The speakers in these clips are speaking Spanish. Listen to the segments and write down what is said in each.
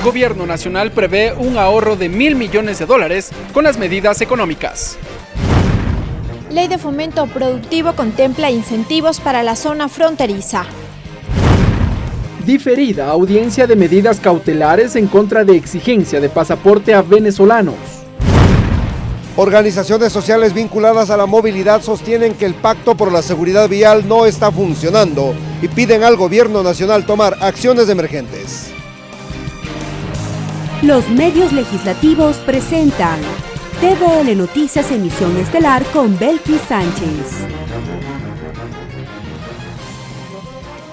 Gobierno nacional prevé un ahorro de $1.000 millones con las medidas económicas. Ley de Fomento Productivo contempla incentivos para la zona fronteriza. Diferida audiencia de medidas cautelares en contra de exigencia de pasaporte a venezolanos. Organizaciones sociales vinculadas a la movilidad sostienen que el Pacto por la Seguridad Vial no está funcionando y piden al Gobierno nacional tomar acciones emergentes. Los medios legislativos presentan TVL Noticias Emisión Estelar con Belkis Sánchez.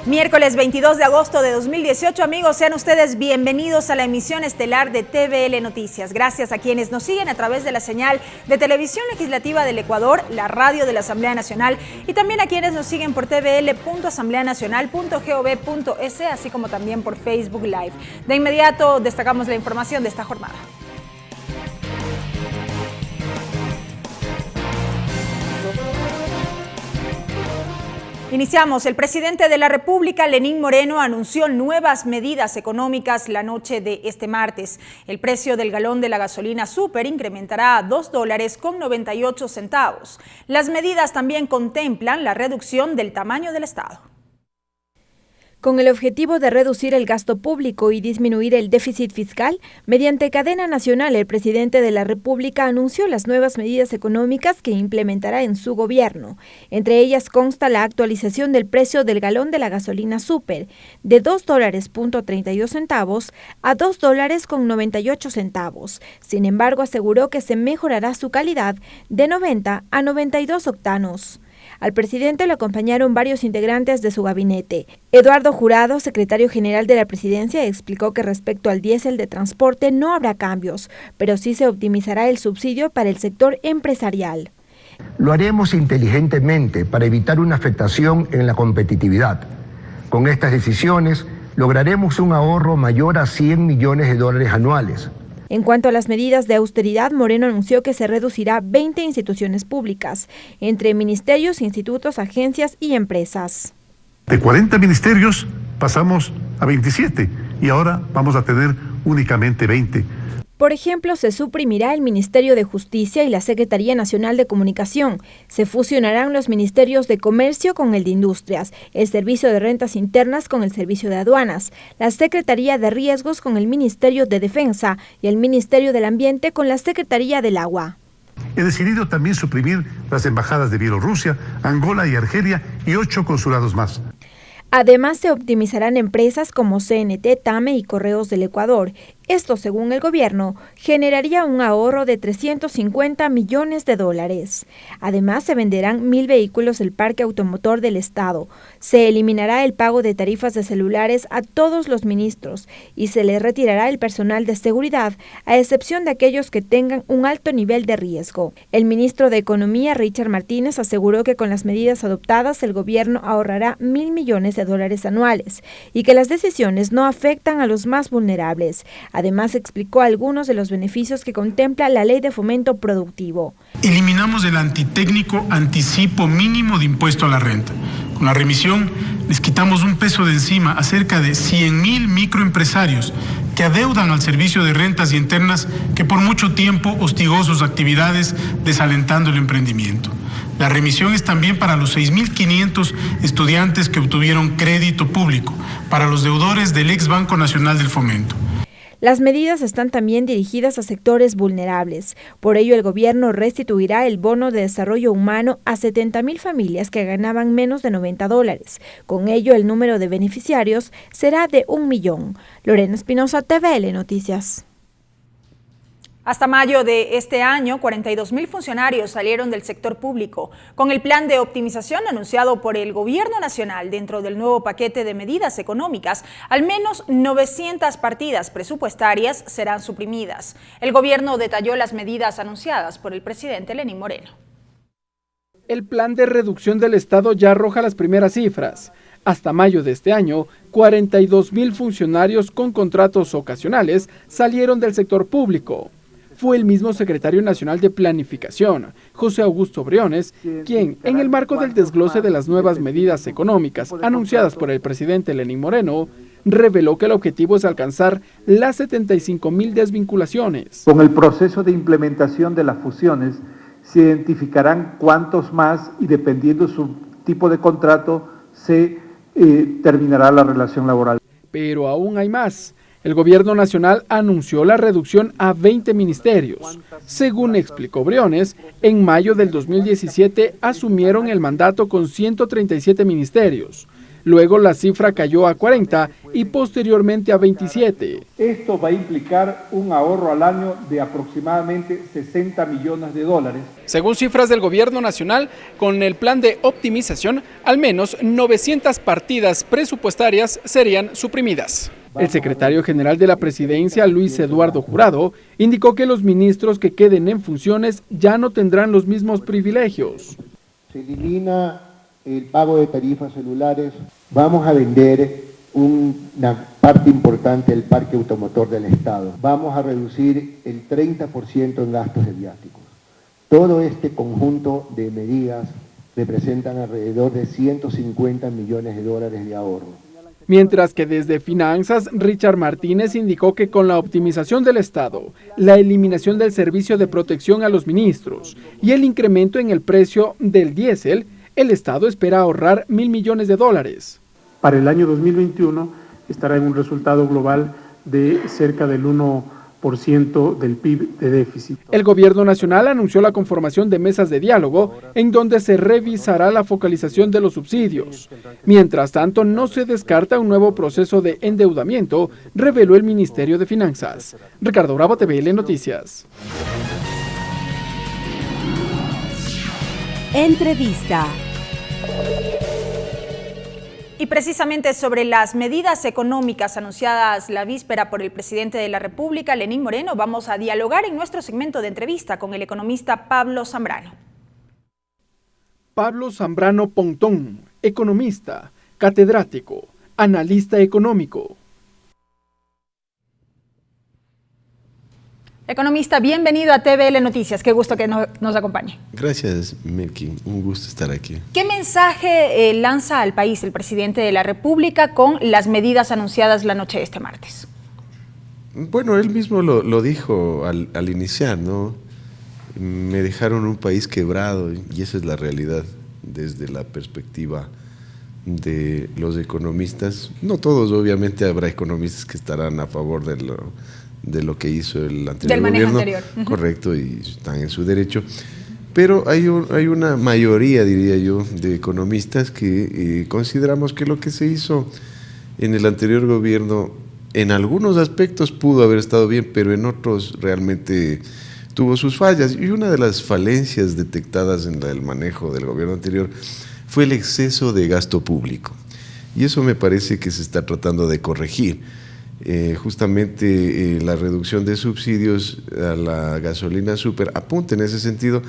Miércoles 22 de agosto de 2018, amigos, sean ustedes bienvenidos a la emisión estelar de TVL Noticias. Gracias a quienes nos siguen a través de la señal de Televisión Legislativa del Ecuador, la radio de la Asamblea Nacional y también a quienes nos siguen por tvl.asambleanacional.gov.es, así como también por Facebook Live. De inmediato destacamos la información de esta jornada. Iniciamos. El presidente de la República, Lenín Moreno, anunció nuevas medidas económicas la noche de este martes. El precio del galón de la gasolina súper incrementará a $2.98. Las medidas también contemplan la reducción del tamaño del Estado. Con el objetivo de reducir el gasto público y disminuir el déficit fiscal, mediante cadena nacional, el presidente de la República anunció las nuevas medidas económicas que implementará en su gobierno. Entre ellas consta la actualización del precio del galón de la gasolina súper de $2.32 a $2.98. Sin embargo, aseguró que se mejorará su calidad de 90 a 92 octanos. Al presidente lo acompañaron varios integrantes de su gabinete. Eduardo Jurado, secretario general de la presidencia, explicó que respecto al diésel de transporte no habrá cambios, pero sí se optimizará el subsidio para el sector empresarial. Lo haremos inteligentemente para evitar una afectación en la competitividad. Con estas decisiones lograremos un ahorro mayor a $100 millones anuales. En cuanto a las medidas de austeridad, Moreno anunció que se reducirá 20 instituciones públicas, entre ministerios, institutos, agencias y empresas. De 40 ministerios pasamos a 27 y ahora vamos a tener únicamente 20. Por ejemplo, se suprimirá el Ministerio de Justicia y la Secretaría Nacional de Comunicación. Se fusionarán los ministerios de Comercio con el de Industrias, el Servicio de Rentas Internas con el Servicio de Aduanas, la Secretaría de Riesgos con el Ministerio de Defensa y el Ministerio del Ambiente con la Secretaría del Agua. He decidido también suprimir las embajadas de Bielorrusia, Angola y Argelia y 8 consulados más. Además, se optimizarán empresas como CNT, TAME y Correos del Ecuador. Esto, según el gobierno, generaría un ahorro de $350 millones. Además, se venderán 1.000 vehículos del parque automotor del Estado. Se eliminará el pago de tarifas de celulares a todos los ministros y se les retirará el personal de seguridad, a excepción de aquellos que tengan un alto nivel de riesgo. El ministro de Economía, Richard Martínez, aseguró que con las medidas adoptadas el gobierno ahorrará $1.000 millones anuales y que las decisiones no afectan a los más vulnerables. Además, explicó algunos de los beneficios que contempla la Ley de Fomento Productivo. Eliminamos el antitécnico anticipo mínimo de impuesto a la renta. Con la remisión les quitamos un peso de encima a cerca de 100.000 microempresarios que adeudan al Servicio de Rentas Internas que por mucho tiempo hostigó sus actividades desalentando el emprendimiento. La remisión es también para los 6.500 estudiantes que obtuvieron crédito público, para los deudores del ex Banco Nacional del Fomento. Las medidas están también dirigidas a sectores vulnerables. Por ello, el gobierno restituirá el bono de desarrollo humano a 70.000 familias que ganaban menos de $90. Con ello, el número de beneficiarios será de 1 millón. Lorena Espinosa, TVL Noticias. Hasta mayo de este año, 42.000 funcionarios salieron del sector público. Con el plan de optimización anunciado por el Gobierno Nacional dentro del nuevo paquete de medidas económicas, al menos 900 partidas presupuestarias serán suprimidas. El gobierno detalló las medidas anunciadas por el presidente Lenín Moreno. El plan de reducción del Estado ya arroja las primeras cifras. Hasta mayo de este año, 42.000 funcionarios con contratos ocasionales salieron del sector público. Fue el mismo secretario nacional de Planificación, José Augusto Briones, quien, en el marco del desglose de las nuevas medidas económicas anunciadas por el presidente Lenín Moreno, reveló que el objetivo es alcanzar las 75.000 desvinculaciones. Con el proceso de implementación de las fusiones se identificarán cuántos más y dependiendo su tipo de contrato se terminará la relación laboral. Pero aún hay más. El gobierno nacional anunció la reducción a 20 ministerios. Según explicó Briones, en mayo del 2017 asumieron el mandato con 137 ministerios. Luego la cifra cayó a 40 y posteriormente a 27. Esto va a implicar un ahorro al año de aproximadamente 60 millones de dólares. Según cifras del gobierno nacional, con el plan de optimización, al menos 900 partidas presupuestarias serían suprimidas. El secretario general de la presidencia, Luis Eduardo Jurado, indicó que los ministros que queden en funciones ya no tendrán los mismos privilegios. Se elimina el pago de tarifas celulares, vamos a vender una parte importante del parque automotor del Estado, vamos a reducir el 30% en gastos de viáticos. Todo este conjunto de medidas representan alrededor de 150 millones de dólares de ahorro. Mientras que desde Finanzas, Richard Martínez indicó que con la optimización del Estado, la eliminación del servicio de protección a los ministros y el incremento en el precio del diésel, el Estado espera ahorrar 1.000 millones de dólares. Para el año 2021 estará en un resultado global de cerca del 1% del PIB de déficit. El gobierno nacional anunció la conformación de mesas de diálogo en donde se revisará la focalización de los subsidios. Mientras tanto, no se descarta un nuevo proceso de endeudamiento, reveló el Ministerio de Finanzas. Ricardo Bravo, TVL Noticias. Entrevista. Y precisamente sobre las medidas económicas anunciadas la víspera por el presidente de la República, Lenín Moreno, vamos a dialogar en nuestro segmento de entrevista con el economista Pablo Zambrano. Pablo Zambrano Pontón, economista, catedrático, analista económico. Economista, bienvenido a TVL Noticias. Qué gusto que nos acompañe. Gracias, Melqui. Un gusto estar aquí. ¿Qué mensaje lanza al país el presidente de la República con las medidas anunciadas la noche de este martes? Bueno, él mismo lo dijo al iniciar, ¿no? Me dejaron un país quebrado y esa es la realidad desde la perspectiva de los economistas. No todos, obviamente, habrá economistas que estarán a favor de lo que hizo el anterior gobierno, anterior. Correcto, y están en su derecho, pero hay una mayoría, diría yo, de economistas que consideramos que lo que se hizo en el anterior gobierno en algunos aspectos pudo haber estado bien, pero en otros realmente tuvo sus fallas, y una de las falencias detectadas en el manejo del gobierno anterior fue el exceso de gasto público, y eso me parece que se está tratando de corregir. Justamente la reducción de subsidios a la gasolina súper apunta en ese sentido,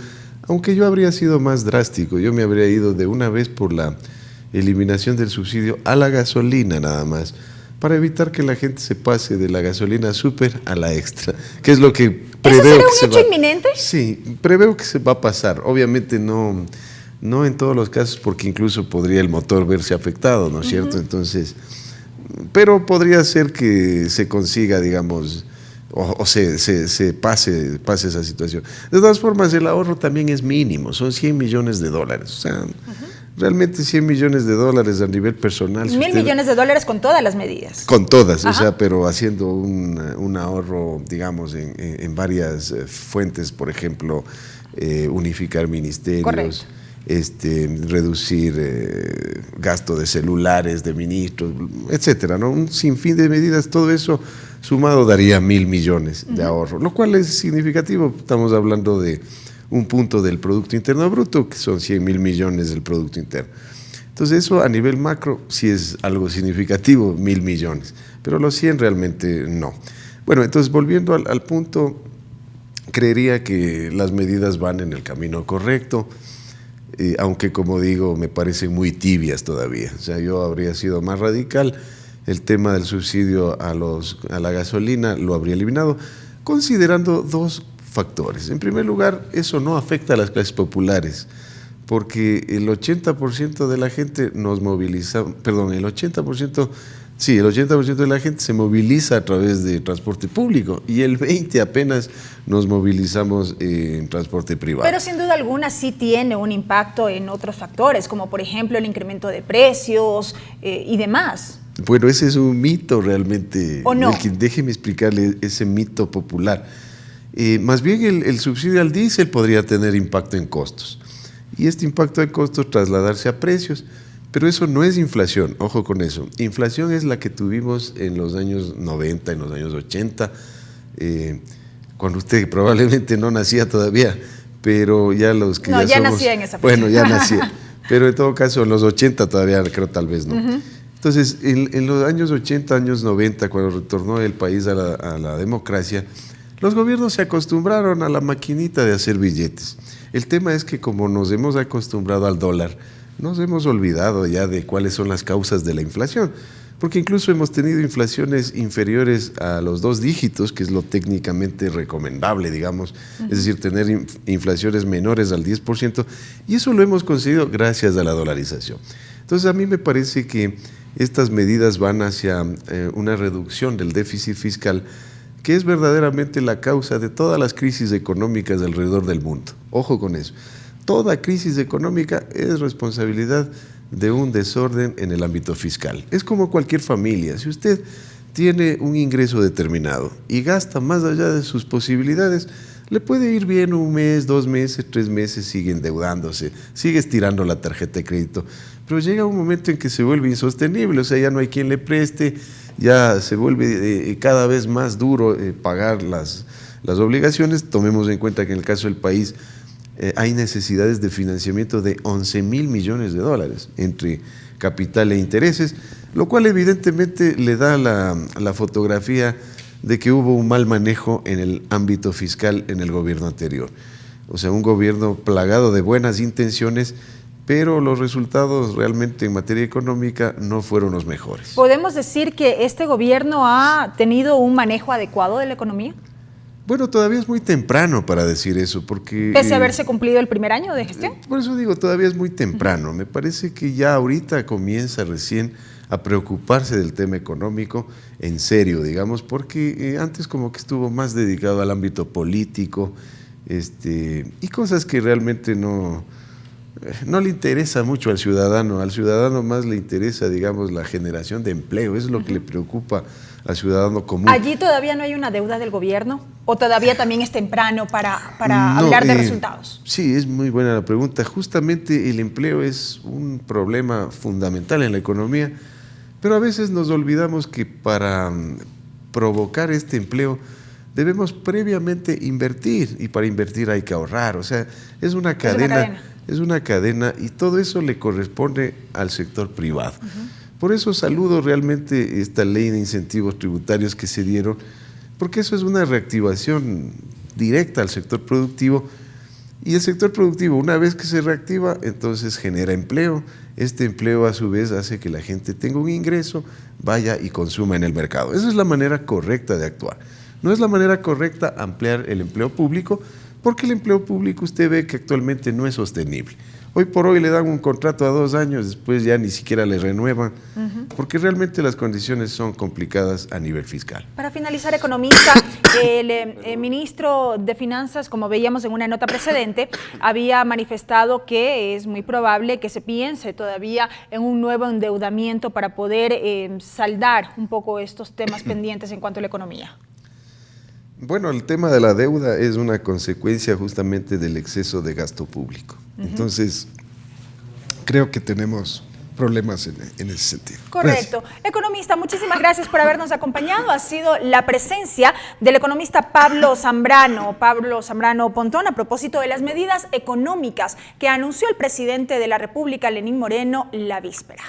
aunque yo habría sido más drástico, yo me habría ido de una vez por la eliminación del subsidio a la gasolina nada más, para evitar que la gente se pase de la gasolina súper a la extra, que es lo que preveo. ¿Eso será un hecho inminente? Sí, preveo que se va a pasar, obviamente no en todos los casos, porque incluso podría el motor verse afectado, ¿no es cierto? Entonces, pero podría ser que se consiga, digamos, o se pase esa situación. De todas formas, el ahorro también es mínimo, son 100 millones de dólares, o sea, realmente 100 millones de dólares a nivel personal. 1.000 millones de dólares con todas las medidas. Con todas, o sea, pero haciendo un ahorro, digamos, en varias fuentes, por ejemplo, unificar ministerios. Correcto. Reducir gasto de celulares, de ministros, etcétera, ¿no? Un sinfín de medidas, todo eso sumado daría 1.000 millones de ahorro, lo cual es significativo. Estamos hablando de un punto del Producto Interno Bruto, que son 100.000 millones del Producto Interno. Entonces eso a nivel macro sí es algo significativo, 1.000 millones, pero los 100 realmente no. Bueno, entonces volviendo al punto, creería que las medidas van en el camino correcto. Aunque, como digo, me parecen muy tibias todavía. O sea, yo habría sido más radical. El tema del subsidio a la gasolina lo habría eliminado, considerando dos factores. En primer lugar, eso no afecta a las clases populares, porque el 80% de la gente nos moviliza, perdón, el 80% de la gente se moviliza a través de transporte público y el 20% apenas nos movilizamos en transporte privado. Pero sin duda alguna sí tiene un impacto en otros factores, como por ejemplo el incremento de precios y demás. Bueno, ese es un mito realmente. ¿O no? Déjeme explicarle ese mito popular. Más bien el subsidio al diésel podría tener impacto en costos. Y este impacto en costos trasladarse a precios. Pero eso no es inflación, ojo con eso. Inflación es la que tuvimos en los años 90, en los años 80, cuando usted probablemente no nacía todavía, pero ya los que ya somos... nacía en esa fecha. Bueno, ya nacía. Pero en todo caso, en los 80 todavía creo tal vez no. Entonces, en los años 80, años 90, cuando retornó el país a la democracia, los gobiernos se acostumbraron a la maquinita de hacer billetes. El tema es que como nos hemos acostumbrado al dólar, nos hemos olvidado ya de cuáles son las causas de la inflación, porque incluso hemos tenido inflaciones inferiores a los 2 dígitos, que es lo técnicamente recomendable, digamos, es decir, tener inflaciones menores al 10%, y eso lo hemos conseguido gracias a la dolarización. Entonces, a mí me parece que estas medidas van hacia una reducción del déficit fiscal, que es verdaderamente la causa de todas las crisis económicas alrededor del mundo. Ojo con eso. Toda crisis económica es responsabilidad de un desorden en el ámbito fiscal. Es como cualquier familia. Si usted tiene un ingreso determinado y gasta más allá de sus posibilidades, le puede ir bien 1 mes, 2 meses, 3 meses, sigue endeudándose, sigue estirando la tarjeta de crédito, pero llega un momento en que se vuelve insostenible, o sea, ya no hay quien le preste, ya se vuelve cada vez más duro pagar las obligaciones. Tomemos en cuenta que en el caso del país hay necesidades de financiamiento de 11,000 millones de dólares entre capital e intereses, lo cual evidentemente le da la fotografía de que hubo un mal manejo en el ámbito fiscal en el gobierno anterior. O sea, un gobierno plagado de buenas intenciones, pero los resultados realmente en materia económica no fueron los mejores. ¿Podemos decir que este gobierno ha tenido un manejo adecuado de la economía? Bueno, todavía es muy temprano para decir eso, porque... Pese a haberse cumplido el primer año de gestión. Por eso digo, todavía es muy temprano. Me parece que ya ahorita comienza recién a preocuparse del tema económico en serio, digamos, porque antes como que estuvo más dedicado al ámbito político y cosas que realmente no le interesa mucho al ciudadano más le interesa, digamos, la generación de empleo, eso es lo que le preocupa al ciudadano común. ¿Allí todavía no hay una deuda del gobierno? ¿O todavía también es temprano para hablar de resultados? Sí, es muy buena la pregunta. Justamente el empleo es un problema fundamental en la economía, pero a veces nos olvidamos que para provocar este empleo debemos previamente invertir, y para invertir hay que ahorrar. O sea, es una cadena y todo eso le corresponde al sector privado. Por eso saludo realmente esta ley de incentivos tributarios que se dieron, porque eso es una reactivación directa al sector productivo, y el sector productivo, una vez que se reactiva, entonces genera empleo. Este empleo a su vez hace que la gente tenga un ingreso, vaya y consuma en el mercado. Esa es la manera correcta de actuar. No es la manera correcta ampliar el empleo público, porque el empleo público usted ve que actualmente no es sostenible. Hoy por hoy le dan un contrato a 2 años, después ya ni siquiera le renuevan, porque realmente las condiciones son complicadas a nivel fiscal. Para finalizar, economista, el ministro de Finanzas, como veíamos en una nota precedente, había manifestado que es muy probable que se piense todavía en un nuevo endeudamiento para poder saldar un poco estos temas pendientes en cuanto a la economía. Bueno, el tema de la deuda es una consecuencia justamente del exceso de gasto público. Entonces, creo que tenemos problemas en ese sentido. Correcto. Gracias. Economista, muchísimas gracias por habernos acompañado. Ha sido la presencia del economista Pablo Zambrano Pontón, a propósito de las medidas económicas que anunció el presidente de la República, Lenín Moreno, la víspera.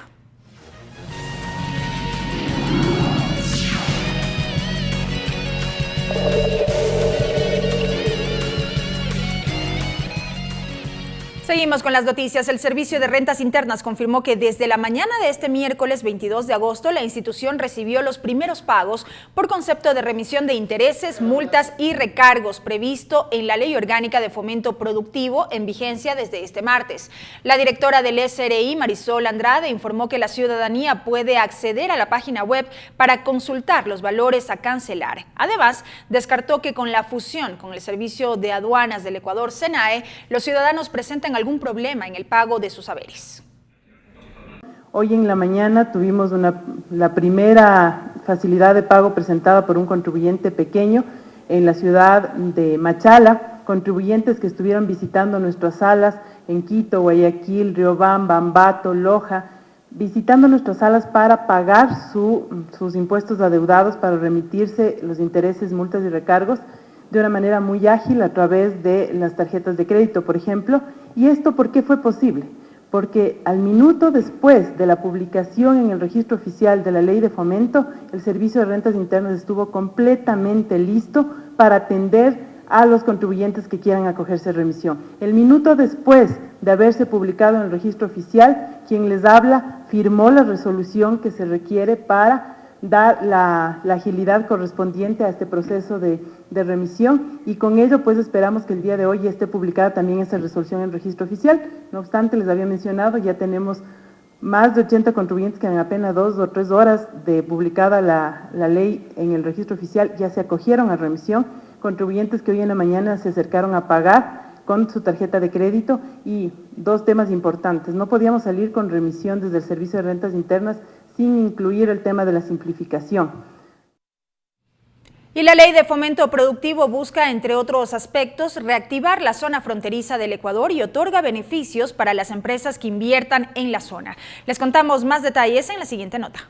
Seguimos con las noticias. El Servicio de Rentas Internas confirmó que desde la mañana de este miércoles 22 de agosto la institución recibió los primeros pagos por concepto de remisión de intereses, multas y recargos previsto en la Ley Orgánica de Fomento Productivo en vigencia desde este martes. La directora del SRI, Marisol Andrade, informó que la ciudadanía puede acceder a la página web para consultar los valores a cancelar. Además, descartó que con la fusión con el Servicio de Aduanas del Ecuador, SENAE, los ciudadanos presentan algún problema en el pago de sus haberes. Hoy en la mañana tuvimos la primera facilidad de pago presentada por un contribuyente pequeño en la ciudad de Machala, contribuyentes que estuvieron visitando nuestras salas en Quito, Guayaquil, Riobamba, Ambato, Loja, visitando nuestras salas para pagar sus impuestos adeudados, para remitirse los intereses, multas y recargos de una manera muy ágil a través de las tarjetas de crédito, por ejemplo. ¿Y esto por qué fue posible? Porque al minuto después de la publicación en el registro oficial de la Ley de Fomento, el Servicio de Rentas Internas estuvo completamente listo para atender a los contribuyentes que quieran acogerse a remisión. El minuto después de haberse publicado en el registro oficial, quien les habla firmó la resolución que se requiere para dar la agilidad correspondiente a este proceso de remisión, y con ello pues esperamos que el día de hoy ya esté publicada también esa resolución en registro oficial. No obstante, les había mencionado, ya tenemos más de 80 contribuyentes que en apenas 2 o 3 horas de publicada la ley en el registro oficial ya se acogieron a remisión, contribuyentes que hoy en la mañana se acercaron a pagar con su tarjeta de crédito. Y 2 temas importantes: no podíamos salir con remisión desde el Servicio de Rentas Internas sin incluir el tema de la simplificación. Y la Ley de Fomento Productivo busca, entre otros aspectos, reactivar la zona fronteriza del Ecuador y otorga beneficios para las empresas que inviertan en la zona. Les contamos más detalles en la siguiente nota.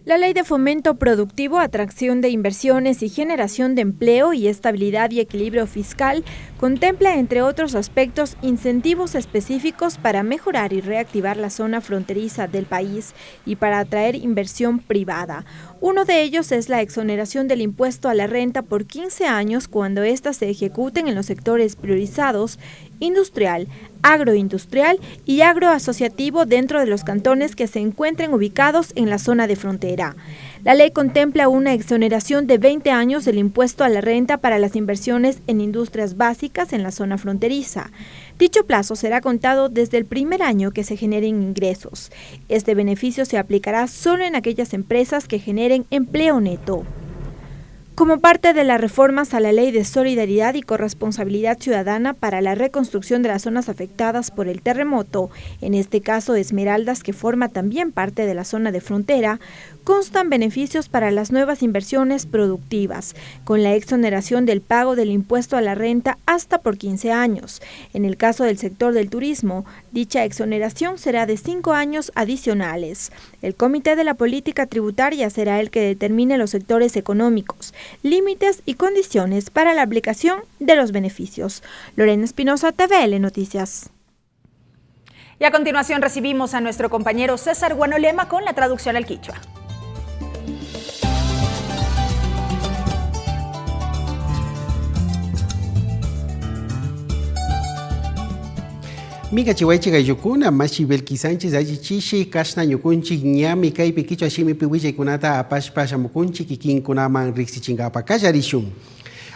La Ley de Fomento Productivo, Atracción de Inversiones y Generación de Empleo y Estabilidad y Equilibrio Fiscal contempla, entre otros aspectos, incentivos específicos para mejorar y reactivar la zona fronteriza del país y para atraer inversión privada. Uno de ellos es la exoneración del impuesto a la renta por 15 años cuando éstas se ejecuten en los sectores priorizados: industrial, agroindustrial y agroasociativo dentro de los cantones que se encuentren ubicados en la zona de frontera. La ley contempla una exoneración de 20 años del impuesto a la renta para las inversiones en industrias básicas en la zona fronteriza. Dicho plazo será contado desde el primer año que se generen ingresos. Este beneficio se aplicará solo en aquellas empresas que generen empleo neto. Como parte de las reformas a la Ley de Solidaridad y Corresponsabilidad Ciudadana para la reconstrucción de las zonas afectadas por el terremoto, en este caso Esmeraldas, que forma también parte de la zona de frontera, constan beneficios para las nuevas inversiones productivas, con la exoneración del pago del impuesto a la renta hasta por 15 años. En el caso del sector del turismo, dicha exoneración será de 5 años adicionales. El Comité de la Política Tributaria será el que determine los sectores económicos, límites y condiciones para la aplicación de los beneficios. Lorena Espinosa, TVL Noticias. Y a continuación recibimos a nuestro compañero César Guanolema con la traducción al quichua. Mika chihuaychi gayukuna, Machibel Sánchez Ayichishi, Kashna Yukunchi, Ñami, Kaipi, Kichwa Shimi, Piwicha, Kunata, Apash Pasha Mukunchi, Kikin, Kunaman, Rixi Chingapa, Kasharishun.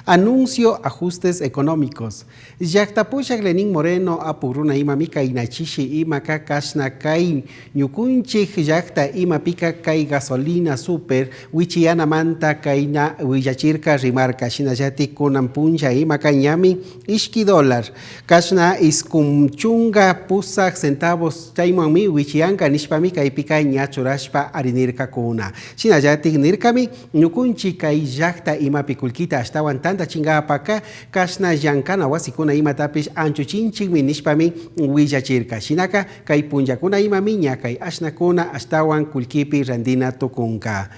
Anuncio ajustes económicos. Yaktapucha Lenín Moreno apuruna ima mika inachishi ima kakashna kai ñukunchik yakta ima pika kai gasolina super wichiana manta kaina wiyachirka rimarka shinayati kunan puncha ima kañami ishki $. Kashna iskumchunga pusak centavos chaimami wichianka nishpamika ipika ñachurashpa arinirka kuna. Shinayati nirkami ñukunchik kai yakta ima pikulkita ashtawan tanta chingapaka kashna yankana wasikuna ima tapish anchuchinchik minishpami willachirka shinaka kay punllakuna ima miña kay ashnakuna ashtawan kulkipi randina tukunka.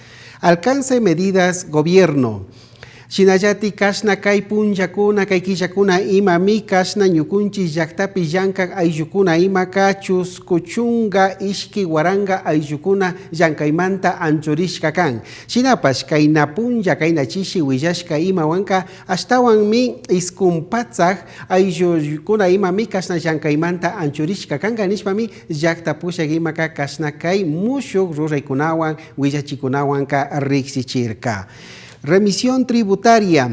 Alcance medidas gobierno. Shinallati kashna kay punchakuna kay kishakuna imami kashna ñukunchi llaktapi llankak ayllukuna imaka chuskuchunga ishki waranga ayllukuna llankaymanta anchurishka kan. Shinapash kay napunlla kay nachishi willashka imawanka ashtawanmi iskumpatzak ayllukuna imami kashna llankaymanta anchurishka kanga nishpami llakta pushak imaka kashna kay mushuk ruraykunawan willachikunawanka riksichirka. Remisión tributaria.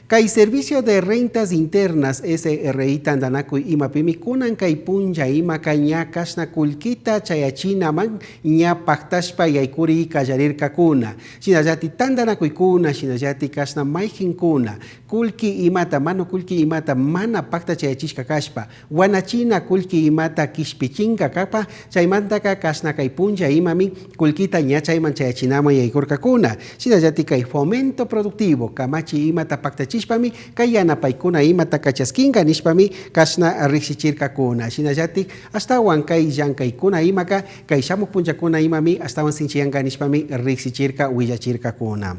Kay Servicio de Rentas Internas SRI Tandanakuy imapimi kunan kay punja imaka ña kashna kulkita chayachinaman ña paktashpa yaykuri kallarirka kuna. Shinallati Tandanakuy kuna, shinallati kashna mayjin kuna. Kulki imata, mano kulki imata mana pakta chayachishka kashpa. Wanachina kulki imata kishpichinka kapa chaymantaka kashna kay punja imami kulkita ña chayman chayachinaman yaykurka kuna. Shinallati kay Fomento Productivo kamachi imata pakta Nishpami, kayana paikuna imata kachaskinga nishpami kashna rixichirka kuna. Shinallati hasta wankay llankay imaka kay shamuk punchakuna imami hasta wan sinchiyanga nishpami rixichirka willachirka kuna.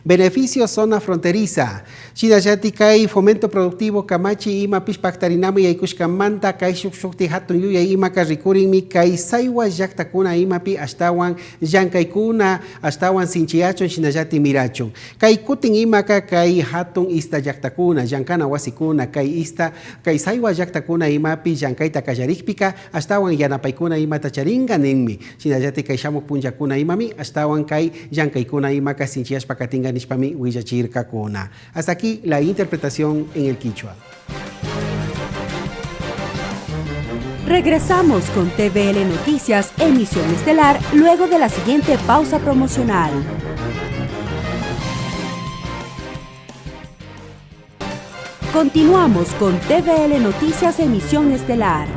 Beneficio zona fronteriza. Shinallati kay Fomento Productivo kamachi ima pishpaktarinami yaykushkamanta kay shukshukti hatun yuya imaka rikurinmi kay saywa llaktakuna imapi ashtawan llankaykuna ashtawan sinchiyachon shinallati mirachon. Kay kutin imaka kay hatun ista llaktakuna llankana wasikuna kay saywa llaktakuna imapi llankayta kallarikpika ashtawan yanapaykuna imata charinga ninmi. Shinallati kay shamuk punchakuna imami ashtawan kay llankaykuna imaka sinchiyashpa katinga nishpami willachirka kuna. Hasta aquí la interpretación en el quichua. Regresamos con TVL Noticias, emisión estelar, luego de la siguiente pausa promocional. Continuamos con TVL Noticias, emisión estelar.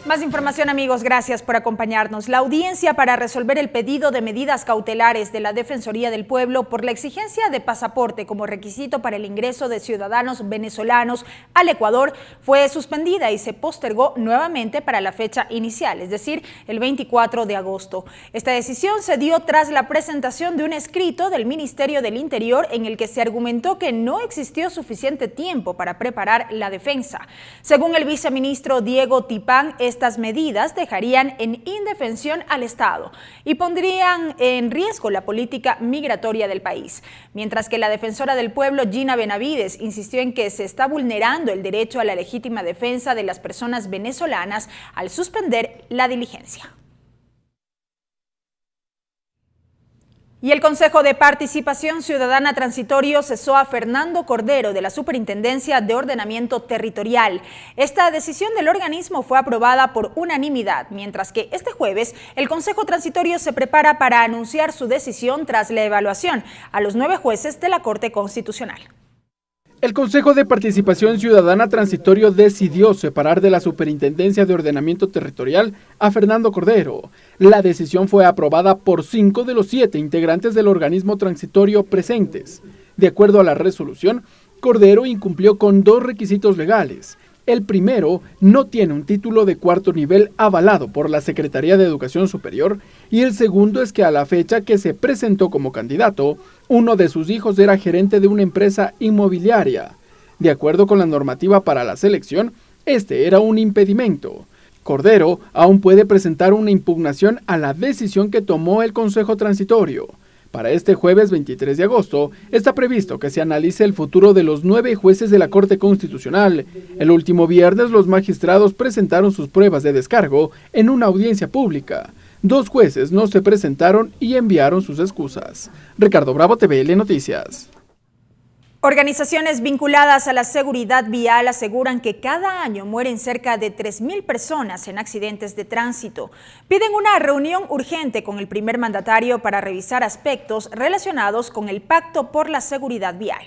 Más información, amigos, gracias por acompañarnos. La audiencia para resolver el pedido de medidas cautelares de la Defensoría del Pueblo por la exigencia de pasaporte como requisito para el ingreso de ciudadanos venezolanos al Ecuador fue suspendida y se postergó nuevamente para la fecha inicial, es decir, el 24 de agosto. Esta decisión se dio tras la presentación de un escrito del Ministerio del Interior en el que se argumentó que no existió suficiente tiempo para preparar la defensa. Según el viceministro Diego Tipán, estas medidas dejarían en indefensión al Estado y pondrían en riesgo la política migratoria del país. Mientras que la defensora del pueblo, Gina Benavides, insistió en que se está vulnerando el derecho a la legítima defensa de las personas venezolanas al suspender la diligencia. Y el Consejo de Participación Ciudadana Transitorio cesó a Fernando Cordero de la Superintendencia de Ordenamiento Territorial. Esta decisión del organismo fue aprobada por unanimidad, mientras que este jueves el Consejo Transitorio se prepara para anunciar su decisión tras la evaluación a los 9 jueces de la Corte Constitucional. El Consejo de Participación Ciudadana Transitorio decidió separar de la Superintendencia de Ordenamiento Territorial a Fernando Cordero. La decisión fue aprobada por 5 de los 7 integrantes del organismo transitorio presentes. De acuerdo a la resolución, Cordero incumplió con 2 requisitos legales. El primero, no tiene un título de 4º nivel avalado por la Secretaría de Educación Superior, y el segundo es que a la fecha que se presentó como candidato, uno de sus hijos era gerente de una empresa inmobiliaria. De acuerdo con la normativa para la selección, este era un impedimento. Cordero aún puede presentar una impugnación a la decisión que tomó el Consejo Transitorio. Para este jueves 23 de agosto está previsto que se analice el futuro de los 9 jueces de la Corte Constitucional. El último viernes los magistrados presentaron sus pruebas de descargo en una audiencia pública. 2 jueces no se presentaron y enviaron sus excusas. Ricardo Bravo, TVL Noticias. Organizaciones vinculadas a la seguridad vial aseguran que cada año mueren cerca de 3.000 personas en accidentes de tránsito. Piden una reunión urgente con el primer mandatario para revisar aspectos relacionados con el Pacto por la Seguridad Vial.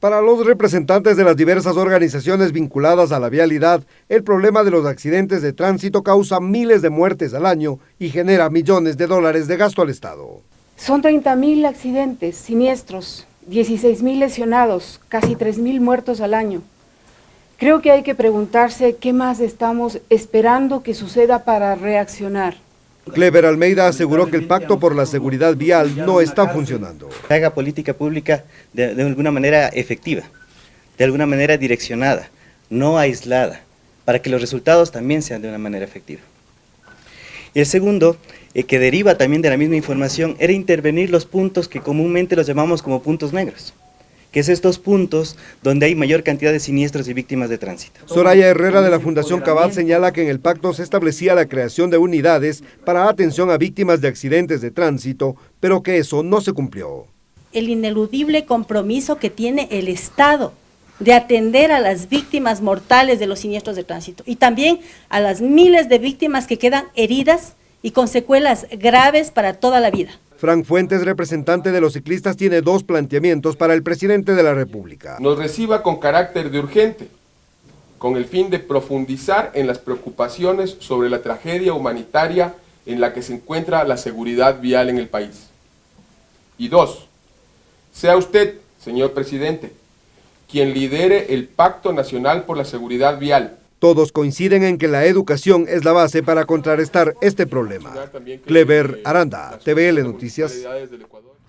Para los representantes de las diversas organizaciones vinculadas a la vialidad, el problema de los accidentes de tránsito causa miles de muertes al año y genera millones de dólares de gasto al Estado. Son 30.000 accidentes siniestros, 16.000 lesionados, casi 3.000 muertos al año. Creo que hay que preguntarse qué más estamos esperando que suceda para reaccionar. Clever Almeida aseguró que el Pacto por la Seguridad Vial no está funcionando. Haga política pública de alguna manera efectiva, de alguna manera direccionada, no aislada, para que los resultados también sean de una manera efectiva. Y el segundo, que deriva también de la misma información, era intervenir los puntos que comúnmente los llamamos como puntos negros, que es estos puntos donde hay mayor cantidad de siniestros y víctimas de tránsito. Soraya Herrera de la Fundación Cabal señala que en el pacto se establecía la creación de unidades para atención a víctimas de accidentes de tránsito, pero que eso no se cumplió. El ineludible compromiso que tiene el Estado de atender a las víctimas mortales de los siniestros de tránsito y también a las miles de víctimas que quedan heridas y con secuelas graves para toda la vida. Frank Fuentes, representante de los ciclistas, tiene dos planteamientos para el presidente de la República. Nos reciba con carácter de urgente, con el fin de profundizar en las preocupaciones sobre la tragedia humanitaria en la que se encuentra la seguridad vial en el país. Y dos, sea usted, señor presidente, quien lidere el Pacto Nacional por la Seguridad Vial. Todos coinciden en que la educación es la base para contrarrestar este problema. Clever Aranda, TVL Noticias.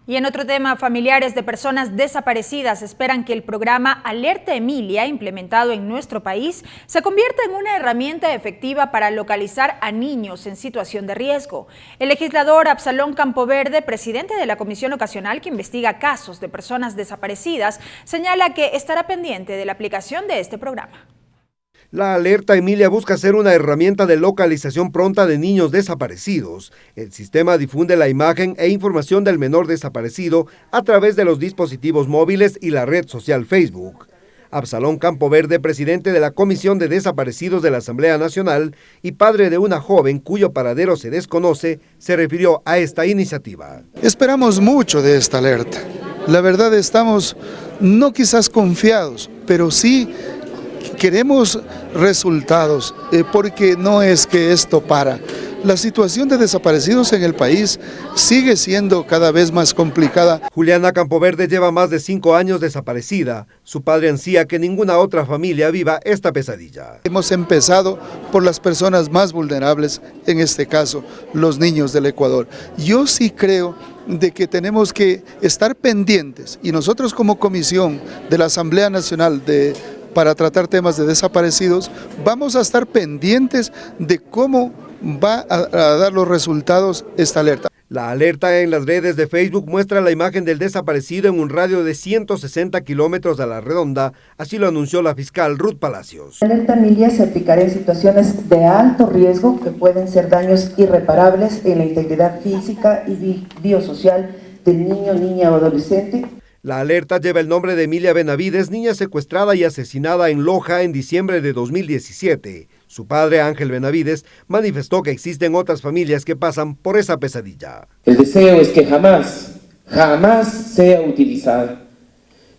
Y en otro tema, familiares de personas desaparecidas esperan que el programa Alerta Emilia, implementado en nuestro país, se convierta en una herramienta efectiva para localizar a niños en situación de riesgo. El legislador Absalón Campoverde, presidente de la Comisión Ocasional que investiga casos de personas desaparecidas, señala que estará pendiente de la aplicación de este programa. La Alerta Emilia busca ser una herramienta de localización pronta de niños desaparecidos. El sistema difunde la imagen e información del menor desaparecido a través de los dispositivos móviles y la red social Facebook. Absalón Campoverde, presidente de la Comisión de Desaparecidos de la Asamblea Nacional y padre de una joven cuyo paradero se desconoce, se refirió a esta iniciativa. Esperamos mucho de esta alerta. La verdad estamos no quizás confiados, pero sí queremos resultados, porque no es que esto para. La situación de desaparecidos en el país sigue siendo cada vez más complicada. Juliana Campoverde lleva más de 5 años desaparecida. Su padre ansía que ninguna otra familia viva esta pesadilla. Hemos empezado por las personas más vulnerables, en este caso, los niños del Ecuador. Yo sí creo de que tenemos que estar pendientes, y nosotros como Comisión de la Asamblea Nacional para tratar temas de desaparecidos, vamos a estar pendientes de cómo va a dar los resultados esta alerta. La alerta en las redes de Facebook muestra la imagen del desaparecido en un radio de 160 kilómetros a la redonda, así lo anunció la fiscal Ruth Palacios. La alerta Emilia se aplicará en situaciones de alto riesgo que pueden ser daños irreparables en la integridad física y biosocial del niño, niña o adolescente. La alerta lleva el nombre de Emilia Benavides, niña secuestrada y asesinada en Loja en diciembre de 2017. Su padre, Ángel Benavides, manifestó que existen otras familias que pasan por esa pesadilla. El deseo es que jamás sea utilizada.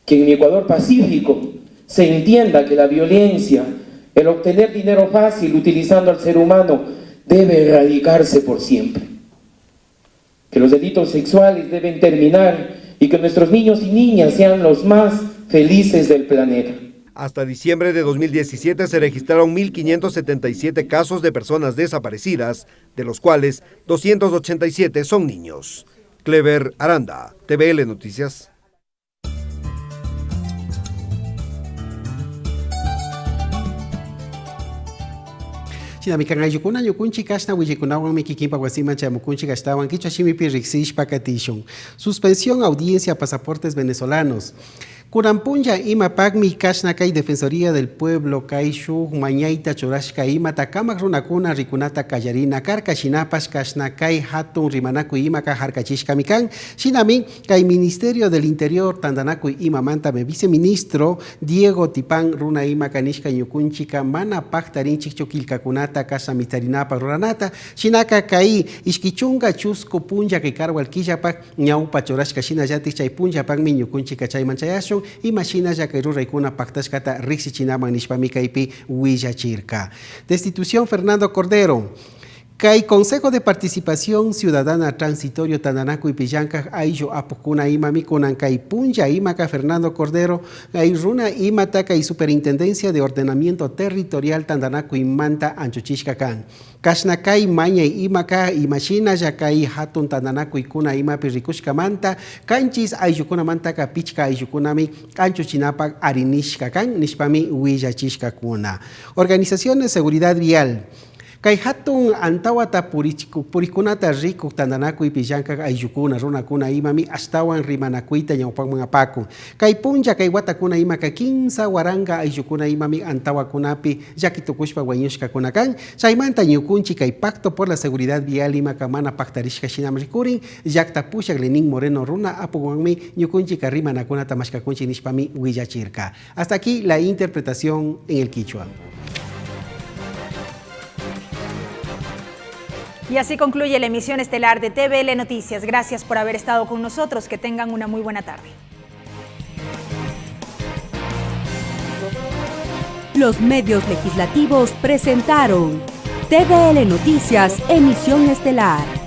Que en mi Ecuador pacífico se entienda que la violencia, el obtener dinero fácil utilizando al ser humano, debe erradicarse por siempre. Que los delitos sexuales deben terminar y que nuestros niños y niñas sean los más felices del planeta. Hasta diciembre de 2017 se registraron 1.577 casos de personas desaparecidas, de los cuales 287 son niños. Clever Aranda, TVL Noticias. Chinamikan ayukuna yukunchi kashna wiyekunawan mikikinpa wasiman chamukunchi kashtawan kichwa shimipi riksishpa katishun. Suspensión audiencia pasaportes venezolanos. Kurampunja ima pagmi kashna kai Defensoría del Pueblo kai shuk mañaita chorashka ima takamak runakuna rikunata kallarina karka shinapash kashna kai hatun rimanaku ima ka harkachishka mikan shinami kai Ministerio del Interior tandanaku ima manta me viceministro Diego Tipán runa ima kanishka ñukunchika mana paktarinchik chukilkakunata kasha mitarinapa ruranata shinaka kai ishkichunga chusco punja que cargo alquillapak ñaupa chorashka shina yati chay punja pagmi ñukunchika chay manchayashun imagina ya que Ruraikuna Pactashkata Rixi Chinama Nishpamika Ipi Huillachirka. Destitución Fernando Cordero. Kai Consejo de Participación Ciudadana Transitorio Tandanaco y Pillanca Ayo Apocuna Imami Kunan Kai Punja Imaka Fernando Cordero Kai Runa Imata Kai Superintendencia de Ordenamiento Territorial Tandanaco y Manta Anchuchishkakan Kasnakai Maña Imaka Imachina Yakai Hatun Tandanaco y Kuna Imapi Rikushka Manta Kanchis Ayukuna Manta Kapichka Ayukunami Anchuchinapak Arinishkakan Nishpami Huillachishka Kuna. Organizaciones de Seguridad Vial Kai hatun antawata purikunata riku tandanaku y pillanka ayukuna runakuna imami astawan rimanakuita ñawpan mangapaku. Kai punja kai watakuna imaka 15 waranga ayukuna imami antawakunapi yakitukushpa wañushka kunakan. Chaymanta ñukunchi kai pacto por la seguridad vial imaka mana pactarishka shinamrikurin yaktapushak Lenín Moreno runa apuwanmi ñukunchi karimanakunata mashkakunchi nishpami huillachirka. Hasta aquí la interpretación en el quichua. Y así concluye la emisión estelar de TVL Noticias. Gracias por haber estado con nosotros. Que tengan una muy buena tarde. Los medios legislativos presentaron TVL Noticias, emisión estelar.